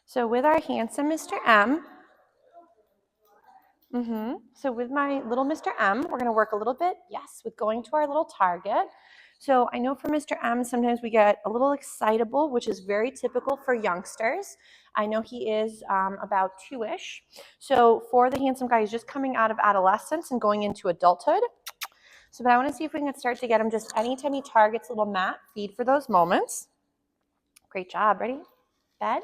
So with our handsome Mr. M, so with my little Mr. M, we're going to work a little bit, yes, with going to our little target. So I know for Mr. M, sometimes we get a little excitable, which is very typical for youngsters. I know he is about 2-ish. So for the handsome guy, he's just coming out of adolescence and going into adulthood. So but I want to see if we can start to get him just anytime he targets a little mat, feed for those moments. Great job. Ready? Bed?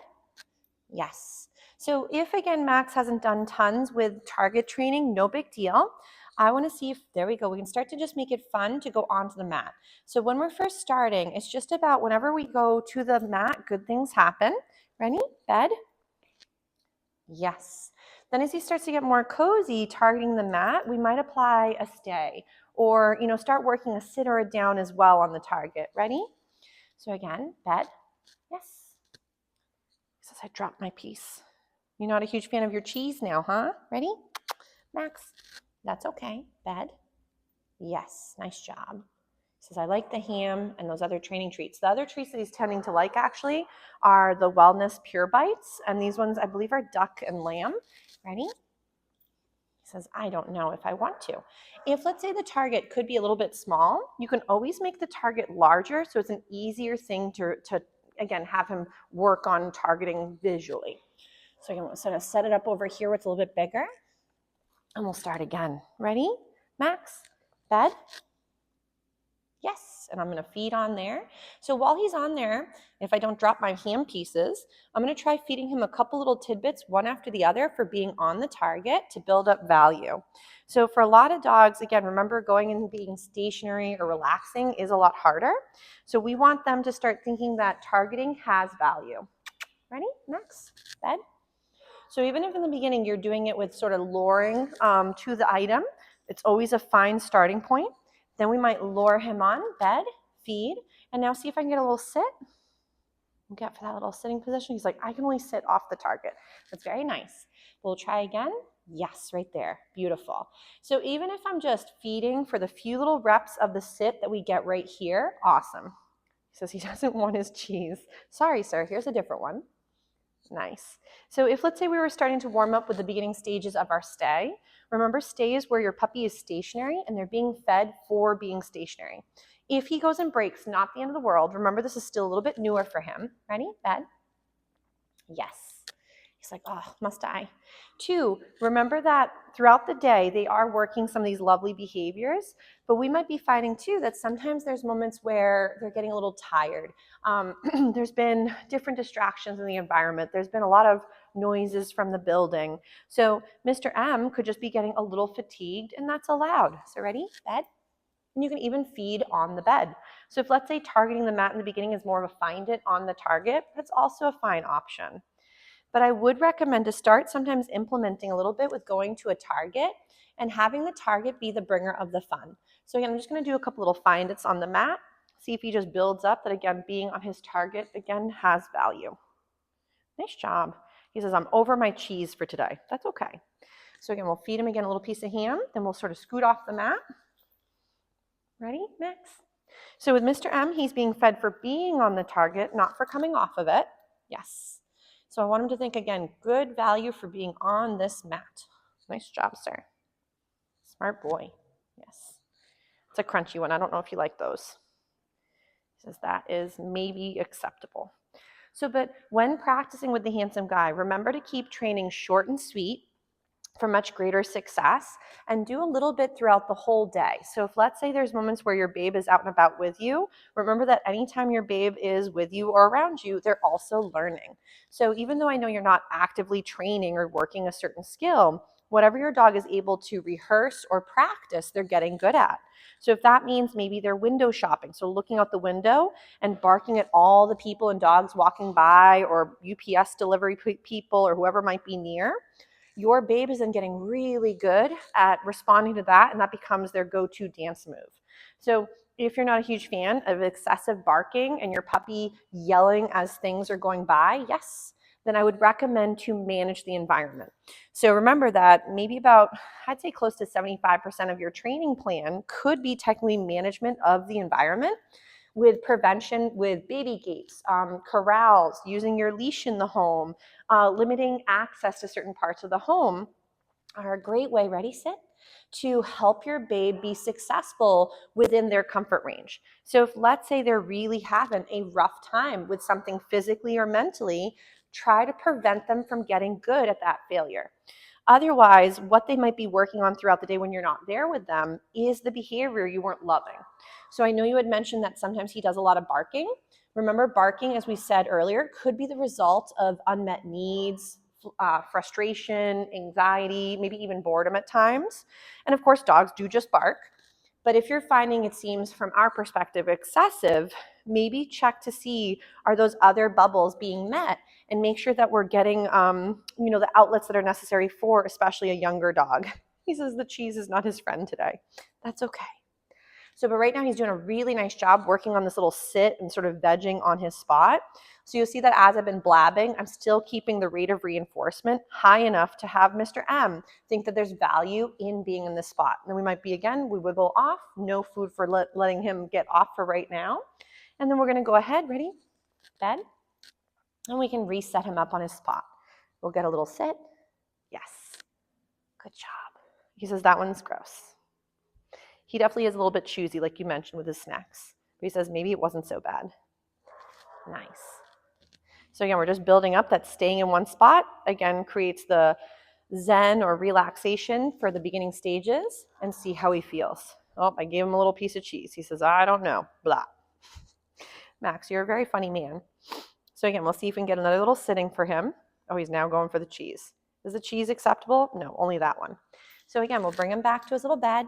Yes. So if, again, Max hasn't done tons with target training, no big deal. I want to see if, there we go, we can start to just make it fun to go onto the mat. So when we're first starting, it's just about whenever we go to the mat, good things happen. Ready? Bed? Yes. Then as he starts to get more cozy targeting the mat, we might apply a stay or, start working a sit or a down as well on the target. Ready? So again, bed? Yes. Says I dropped my piece. You're not a huge fan of your cheese now, huh? Ready? Max, that's okay. Bed? Yes, nice job. Says I like the ham and those other training treats. The other treats that he's tending to like actually are the Wellness Pure Bites, and these ones I believe are duck and lamb. Ready? He says, I don't know if I want to. If, let's say, the target could be a little bit small, you can always make the target larger so it's an easier thing to again, have him work on targeting visually. So again, we'll sort of set it up over here where it's a little bit bigger. And we'll start again. Ready? Max? Bed? Yes. And I'm going to feed on there. So while he's on there, if I don't drop my ham pieces, I'm going to try feeding him a couple little tidbits, one after the other, for being on the target to build up value. So for a lot of dogs, again, remember going and being stationary or relaxing is a lot harder. So we want them to start thinking that targeting has value. Ready? Max? Bed? So even if in the beginning you're doing it with sort of luring to the item, it's always a fine starting point. Then we might lure him on, bed, feed, and now see if I can get a little sit. We'll get for that little sitting position. He's like, I can only sit off the target. That's very nice. We'll try again. Yes, right there. Beautiful. So even if I'm just feeding for the few little reps of the sit that we get right here, awesome. He says he doesn't want his cheese. Sorry, sir. Here's a different one. Nice. So if, let's say, we were starting to warm up with the beginning stages of our stay, remember, stay is where your puppy is stationary and they're being fed for being stationary. If he goes and breaks, not the end of the world. Remember, this is still a little bit newer for him. Ready? Bed? Yes. He's like, oh, must I? 2, remember that throughout the day, they are working some of these lovely behaviors, but we might be finding too that sometimes there's moments where they're getting a little tired. There's been different distractions in the environment. There's been a lot of noises from the building. So Mr. M could just be getting a little fatigued, and that's allowed. So ready? Bed? And you can even feed on the bed. So if, let's say, targeting the mat in the beginning is more of a find it on the target, that's also a fine option. But I would recommend to start sometimes implementing a little bit with going to a target and having the target be the bringer of the fun. So again, I'm just going to do a couple little find it's on the mat. See if he just builds up that, again, being on his target, again, has value. Nice job. He says, I'm over my cheese for today. That's okay. So again, we'll feed him again a little piece of ham. Then we'll sort of scoot off the mat. Ready? Next. So with Mr. M, he's being fed for being on the target, not for coming off of it. Yes. So I want him to think, again, good value for being on this mat. Nice job, sir. Smart boy. Yes. It's a crunchy one. I don't know if you like those. He says that is maybe acceptable. So, but when practicing with the handsome guy, remember to keep training short and sweet for much greater success, and do a little bit throughout the whole day. So if, let's say, there's moments where your babe is out and about with you, remember that anytime your babe is with you or around you, they're also learning. So even though I know you're not actively training or working a certain skill, whatever your dog is able to rehearse or practice, they're getting good at. So if that means maybe they're window shopping, so looking out the window and barking at all the people and dogs walking by, or UPS delivery people or whoever might be near, your babe is then getting really good at responding to that, and that becomes their go-to dance move. So if you're not a huge fan of excessive barking and your puppy yelling as things are going by, yes, then I would recommend to manage the environment. So remember that maybe about, I'd say close to 75% of your training plan could be technically management of the environment. with prevention with baby gates, corrals, using your leash in the home, limiting access to certain parts of the home are a great way, ready, sit, to help your babe be successful within their comfort range. So if let's say they're really having a rough time with something physically or mentally, try to prevent them from getting good at that failure. Otherwise, what they might be working on throughout the day when you're not there with them is the behavior you weren't loving. So I know you had mentioned that sometimes he does a lot of barking. Remember, barking, as we said earlier, could be the result of unmet needs, frustration, anxiety, maybe even boredom at times. And of course, dogs do just bark. But if you're finding it seems from our perspective excessive, maybe check to see, are those other bubbles being met, and make sure that we're getting the outlets that are necessary for especially a younger dog. He says the cheese is not his friend today. That's okay. So, but right now he's doing a really nice job working on this little sit and sort of vegging on his spot. So you'll see that as I've been blabbing, I'm still keeping the rate of reinforcement high enough to have Mr. M think that there's value in being in this spot. And then we might be, again, we wiggle off, no food for letting him get off for right now. And then we're gonna go ahead, ready, bed, and we can reset him up on his spot. We'll get a little sit. Yes, good job. He says that one's gross. He definitely is a little bit choosy, like you mentioned, with his snacks. But he says maybe it wasn't so bad. Nice. So again, we're just building up that staying in one spot. Again, creates the zen or relaxation for the beginning stages, and see how he feels. Oh, I gave him a little piece of cheese. He says, I don't know, blah. Max, you're a very funny man. So again, we'll see if we can get another little sitting for him. Oh, he's now going for the cheese. Is the cheese acceptable? No, only that one. So again, we'll bring him back to his little bed.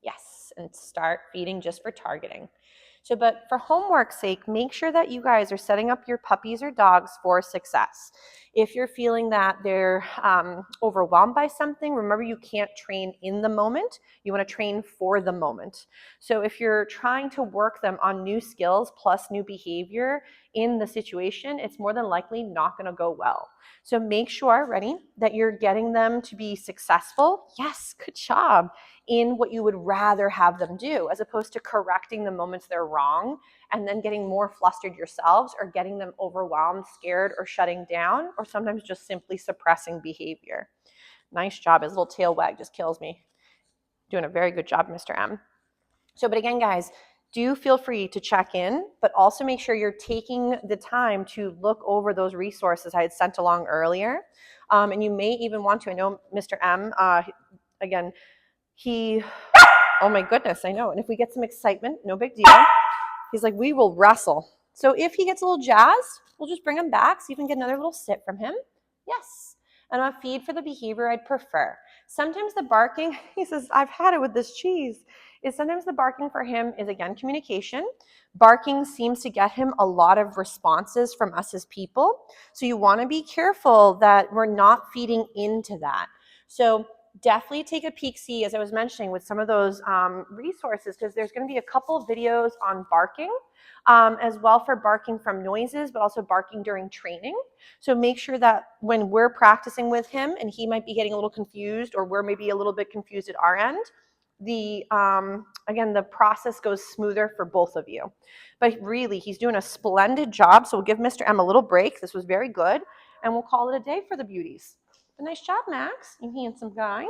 Yes, and start feeding just for targeting. So, but for homework's sake, make sure that you guys are setting up your puppies or dogs for success. If you're feeling that they're overwhelmed by something, remember you can't train in the moment. You want to train for the moment. So if you're trying to work them on new skills plus new behavior in the situation, it's more than likely not going to go well. So make sure, ready, that you're getting them to be successful. Yes, good job. In what you would rather have them do, as opposed to correcting the moments they're wrong and then getting more flustered yourselves, or getting them overwhelmed, scared, or shutting down, or sometimes just simply suppressing behavior. Nice job. His little tail wag just kills me. Doing a very good job, Mr. M. So, but again, guys, do feel free to check in, but also make sure you're taking the time to look over those resources I had sent along earlier. And you may even want to, I know Mr. M, again, oh my goodness, I know. And if we get some excitement, no big deal. He's like, we will wrestle. So if he gets a little jazzed, we'll just bring him back, see if we can get another little sit from him. Yes. And I'll feed for the behavior I'd prefer. Sometimes the barking, he says, I've had it with this cheese, is sometimes the barking for him is, again, communication. Barking seems to get him a lot of responses from us as people. So you want to be careful that we're not feeding into that. So definitely take a peek, see, as I was mentioning, with some of those resources, because there's going to be a couple of videos on barking, as well for barking from noises, but also barking during training. So make sure that when we're practicing with him and he might be getting a little confused, or we're maybe a little bit confused at our end, again, the process goes smoother for both of you. But really, he's doing a splendid job. So we'll give Mr. M a little break. This was very good. And we'll call it a day for the beauties. But nice job, Max, you handsome guy.